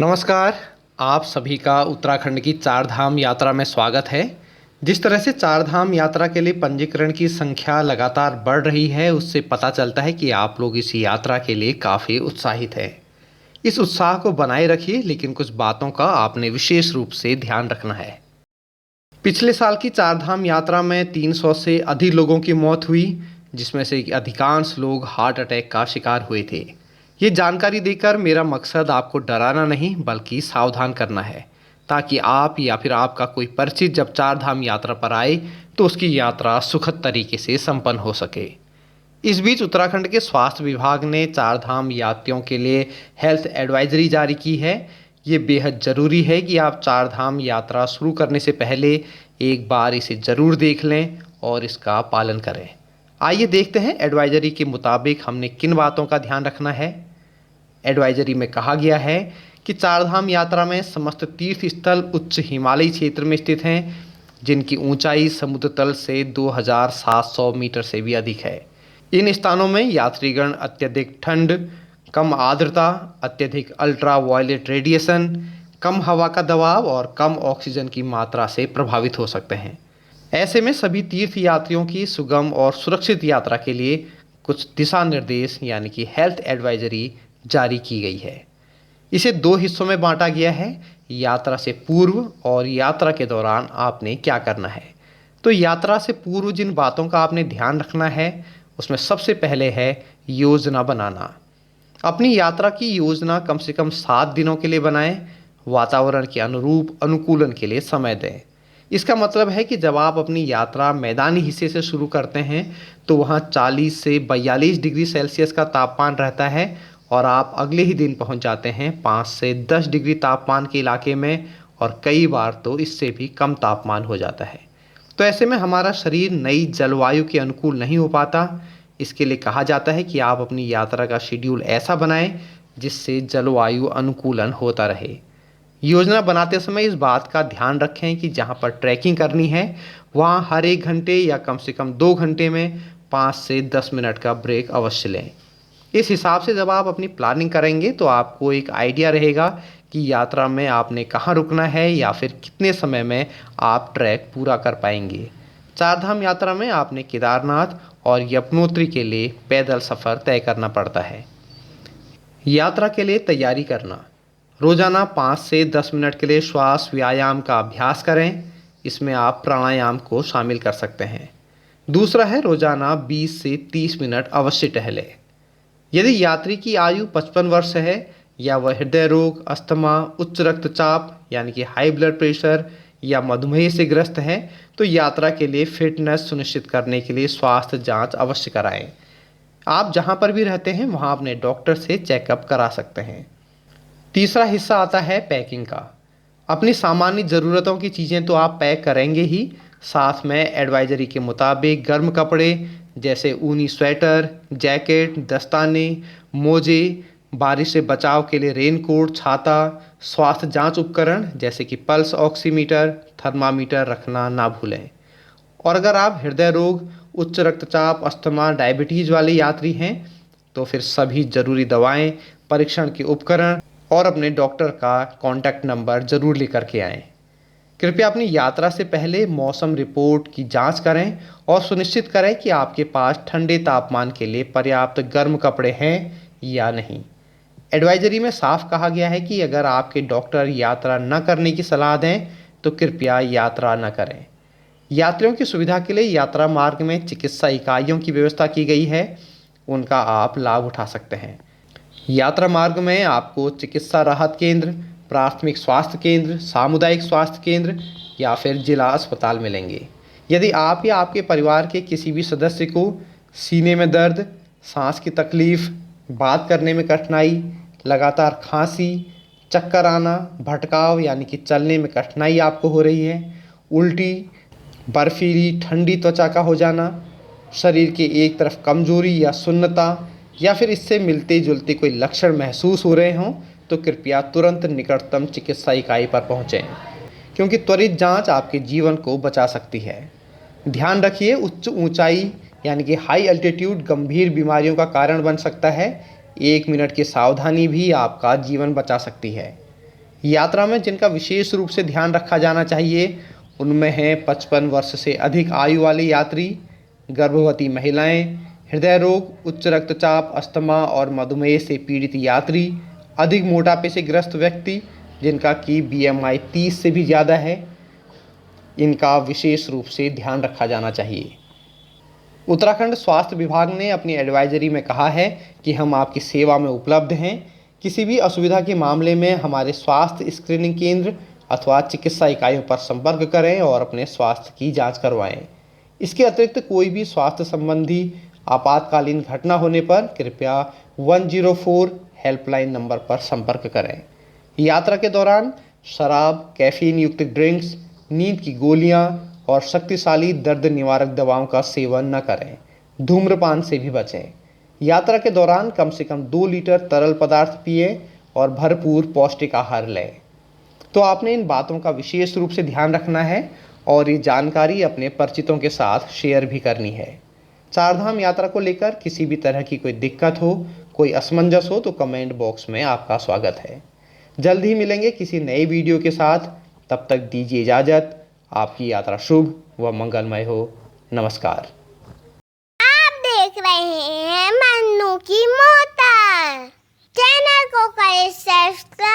नमस्कार। आप सभी का उत्तराखंड की चार धाम यात्रा में स्वागत है। जिस तरह से चार धाम यात्रा के लिए पंजीकरण की संख्या लगातार बढ़ रही है, उससे पता चलता है कि आप लोग इस यात्रा के लिए काफ़ी उत्साहित हैं। इस उत्साह को बनाए रखिए, लेकिन कुछ बातों का आपने विशेष रूप से ध्यान रखना है। पिछले साल की चार धाम यात्रा में 300 से अधिक लोगों की मौत हुई, जिसमें से अधिकांश लोग हार्ट अटैक का शिकार हुए थे। ये जानकारी देकर मेरा मकसद आपको डराना नहीं बल्कि सावधान करना है, ताकि आप या फिर आपका कोई परिचित जब चार धाम यात्रा पर आए तो उसकी यात्रा सुखद तरीके से संपन्न हो सके। इस बीच उत्तराखंड के स्वास्थ्य विभाग ने चार धाम यात्रियों के लिए हेल्थ एडवाइजरी जारी की है। ये बेहद ज़रूरी है कि आप चार धाम यात्रा शुरू करने से पहले एक बार इसे ज़रूर देख लें और इसका पालन करें। आइए देखते हैं एडवाइजरी के मुताबिक हमने किन बातों का ध्यान रखना है। एडवाइजरी में कहा गया है कि चार धाम यात्रा में समस्त तीर्थ स्थल उच्च हिमालयी क्षेत्र में स्थित हैं, जिनकी ऊंचाई समुद्र तल से 2700 मीटर से भी अधिक है। इन स्थानों में यात्रीगण अत्यधिक ठंड, कम आर्द्रता, अत्यधिक अल्ट्रा वायलेट रेडिएशन, कम हवा का दबाव और कम ऑक्सीजन की मात्रा से प्रभावित हो सकते हैं। ऐसे में सभी तीर्थ यात्रियों की सुगम और सुरक्षित यात्रा के लिए कुछ दिशा निर्देश यानी कि हेल्थ एडवाइजरी जारी की गई है। इसे दो हिस्सों में बांटा गया है, यात्रा से पूर्व और यात्रा के दौरान आपने क्या करना है। तो यात्रा से पूर्व जिन बातों का आपने ध्यान रखना है, उसमें सबसे पहले है योजना बनाना। अपनी यात्रा की योजना कम से कम 7 दिनों के लिए बनाएं। वातावरण के अनुरूप अनुकूलन के लिए समय दें। इसका मतलब है कि जब आप अपनी यात्रा मैदानी हिस्से से शुरू करते हैं तो वहाँ 40 से 42 डिग्री सेल्सियस का तापमान रहता है और आप अगले ही दिन पहुँच जाते हैं 5 से 10 डिग्री तापमान के इलाके में, और कई बार तो इससे भी कम तापमान हो जाता है। तो ऐसे में हमारा शरीर नई जलवायु के अनुकूल नहीं हो पाता। इसके लिए कहा जाता है कि आप अपनी यात्रा का शेड्यूल ऐसा बनाएं जिससे जलवायु अनुकूलन होता रहे। योजना बनाते समय इस बात का ध्यान रखें कि जहां पर ट्रैकिंग करनी है वहां हर 1 घंटे या कम से कम 2 घंटे में 5 से 10 मिनट का ब्रेक अवश्य लें। इस हिसाब से जब आप अपनी प्लानिंग करेंगे तो आपको एक आइडिया रहेगा कि यात्रा में आपने कहाँ रुकना है या फिर कितने समय में आप ट्रैक पूरा कर पाएंगे। चार धाम यात्रा में आपने केदारनाथ और यमुनोत्री के लिए पैदल सफ़र तय करना पड़ता है। यात्रा के लिए तैयारी करना। रोज़ाना 5 से 10 मिनट के लिए श्वास व्यायाम का अभ्यास करें। इसमें आप प्राणायाम को शामिल कर सकते हैं। दूसरा है रोज़ाना 20 से 30 मिनट अवश्य टहलें। यदि यात्री की आयु 55 वर्ष है या वह हृदय रोग, अस्थमा, उच्च रक्तचाप यानी कि हाई ब्लड प्रेशर या मधुमेह से ग्रस्त है तो यात्रा के लिए फिटनेस सुनिश्चित करने के लिए स्वास्थ्य जांच अवश्य कराएं। आप जहां पर भी रहते हैं वहां अपने डॉक्टर से चेकअप करा सकते हैं। तीसरा हिस्सा आता है पैकिंग का। अपनी सामान्य ज़रूरतों की चीज़ें तो आप पैक करेंगे ही, साथ में एडवाइजरी के मुताबिक गर्म कपड़े जैसे ऊनी स्वेटर, जैकेट, दस्ताने, मोजे, बारिश से बचाव के लिए रेनकोट, छाता, स्वास्थ्य जांच उपकरण जैसे कि पल्स ऑक्सीमीटर, थर्मामीटर रखना ना भूलें। और अगर आप हृदय रोग, उच्च रक्तचाप, अस्थमा, डायबिटीज़ वाले यात्री हैं तो फिर सभी ज़रूरी दवाएं, परीक्षण के उपकरण और अपने डॉक्टर का कॉन्टैक्ट नंबर ज़रूर लेकर के आएँ। कृपया अपनी यात्रा से पहले मौसम रिपोर्ट की जांच करें और सुनिश्चित करें कि आपके पास ठंडे तापमान के लिए पर्याप्त गर्म कपड़े हैं या नहीं। एडवाइजरी में साफ कहा गया है कि अगर आपके डॉक्टर यात्रा न करने की सलाह दें तो कृपया यात्रा न करें। यात्रियों की सुविधा के लिए यात्रा मार्ग में चिकित्सा इकाइयों की व्यवस्था की गई है, उनका आप लाभ उठा सकते हैं। यात्रा मार्ग में आपको चिकित्सा राहत केंद्र, प्राथमिक स्वास्थ्य केंद्र, सामुदायिक स्वास्थ्य केंद्र या फिर जिला अस्पताल मिलेंगे। यदि आप या आपके परिवार के किसी भी सदस्य को सीने में दर्द, सांस की तकलीफ, बात करने में कठिनाई, लगातार खांसी, चक्कर आना, भटकाव यानी कि चलने में कठिनाई आपको हो रही है, उल्टी, बर्फीली ठंडी त्वचा का हो जाना, शरीर के एक तरफ कमजोरी या सुन्नता या फिर इससे मिलते जुलते कोई लक्षण महसूस हो रहे हों तो कृपया तुरंत निकटतम चिकित्सा इकाई पर पहुंचें, क्योंकि त्वरित जांच आपके जीवन को बचा सकती है। ध्यान रखिए, उच्च ऊंचाई यानी कि हाई अल्टीट्यूड गंभीर बीमारियों का कारण बन सकता है। 1 मिनट की सावधानी भी आपका जीवन बचा सकती है। यात्रा में जिनका विशेष रूप से ध्यान रखा जाना चाहिए उनमें हैं 55 वर्ष से अधिक आयु वाले यात्री, गर्भवती महिलाएं, हृदय रोग, उच्च रक्तचाप, अस्थमा और मधुमेह से पीड़ित यात्री, अधिक मोटापे से ग्रस्त व्यक्ति जिनका कि BMI 30 से भी ज़्यादा है, इनका विशेष रूप से ध्यान रखा जाना चाहिए। उत्तराखंड स्वास्थ्य विभाग ने अपनी एडवाइजरी में कहा है कि हम आपकी सेवा में उपलब्ध हैं। किसी भी असुविधा के मामले में हमारे स्वास्थ्य स्क्रीनिंग केंद्र अथवा चिकित्सा इकाइयों पर संपर्क करें और अपने स्वास्थ्य की जांच करवाएं। इसके अतिरिक्त कोई भी स्वास्थ्य संबंधी आपातकालीन घटना होने पर कृपया 104 हेल्पलाइन नंबर पर संपर्क करें। यात्रा के दौरान शराब, कैफीन युक्त ड्रिंक्स, नींद की गोलियां और शक्तिशाली दर्द निवारक दवाओं का सेवन न करें। धूम्रपान से भी बचें। यात्रा के दौरान कम से कम 2 लीटर तरल पदार्थ पिएं और भरपूर पौष्टिक आहार लें। तो आपने इन बातों का विशेष रूप से ध्यान रखना है और ये जानकारी अपने परिचितों के साथ शेयर भी करनी है। चारधाम यात्रा को लेकर किसी भी तरह की कोई दिक्कत हो, कोई असमंजस हो तो कमेंट बॉक्स में आपका स्वागत है। जल्द ही मिलेंगे किसी नए वीडियो के साथ। तब तक दीजिए इजाज़त। आपकी यात्रा शुभ व मंगलमय हो। नमस्कार। आप देख रहे हैं मन्नू की मोटर। चैनल को करें सब्सक्राइब।